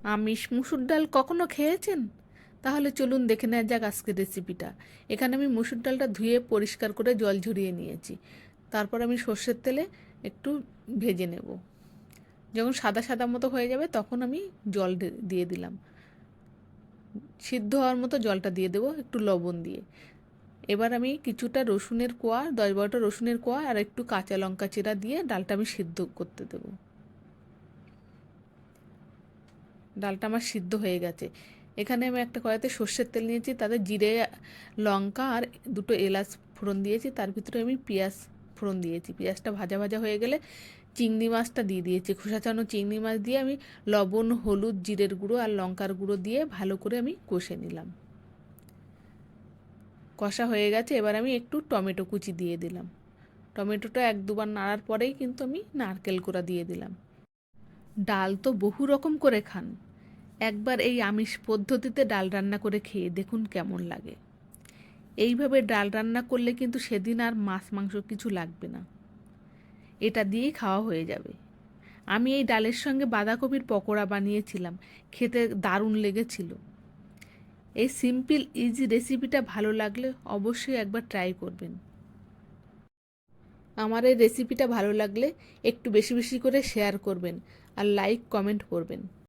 আমিষ মুসুর ডাল কখনো খেয়েছেন? তাহলে চলুন দেখে নেওয়া যাক আজকের রেসিপিটা। এখানে আমি মুসুর ডালটা ধুয়ে পরিষ্কার করে জল ঝরিয়ে নিয়েছি। তারপর আমি সর্ষের তেলে একটু ভেজে নেব। যখন সাদা সাদা মতো হয়ে যাবে তখন আমি জল দিয়ে দিলাম। সিদ্ধ হওয়ার মতো জলটা দিয়ে দেবো একটু লবণ দিয়ে। এবার আমি কিছুটা রসুনের কোয়া, 10-12টা রসুনের কোয়া আর একটু কাঁচা লঙ্কা চিরা দিয়ে ডালটা আমি সিদ্ধ করতে দেবো। ডালটা আমার সিদ্ধ হয়ে গেছে। এখানে আমি একটা কড়াইতে সর্ষের তেল নিয়েছি, তাতে জিরে, লঙ্কা আর দুটো এলাচ ফোড়ন দিয়েছি। তার ভিতরে আমি পেঁয়াজ ফোড়ন দিয়েছি। পেঁয়াজটা ভাজা ভাজা হয়ে গেলে চিংড়ি মাছটা দিয়ে দিয়েছি। খোসা ছাড়ানো চিংড়ি মাছ দিয়ে আমি লবণ, হলুদ, জিরের গুঁড়ো আর লঙ্কার গুঁড়ো দিয়ে ভালো করে আমি কষে নিলাম। কষা হয়ে গেছে, এবার আমি একটু টমেটো কুচি দিয়ে দিলাম। টমেটোটা 1-2 বার নাড়ার পরেই কিন্তু আমি নারকেল কোড়া দিয়ে দিলাম। ডাল তো বহু রকম করে খান, একবার এই আমিষ পদ্ধতিতে ডাল রান্না করে খেয়ে দেখুন কেমন লাগে। এইভাবে ডাল রান্না করলে কিন্তু সেদিন আর মাছ মাংস কিছু লাগবে না, এটা দিয়েই খাওয়া হয়ে যাবে। আমি এই ডালের সঙ্গে বাঁধাকপির পকোড়া বানিয়েছিলাম, খেতে দারুণ লেগেছিল। এই সিম্পল ইজি রেসিপিটা ভালো লাগলে অবশ্যই একবার ট্রাই করবেন। আমার এই রেসিপিটা ভালো লাগলে একটু বেশি বেশি করে শেয়ার করবেন আর লাইক কমেন্ট করবেন।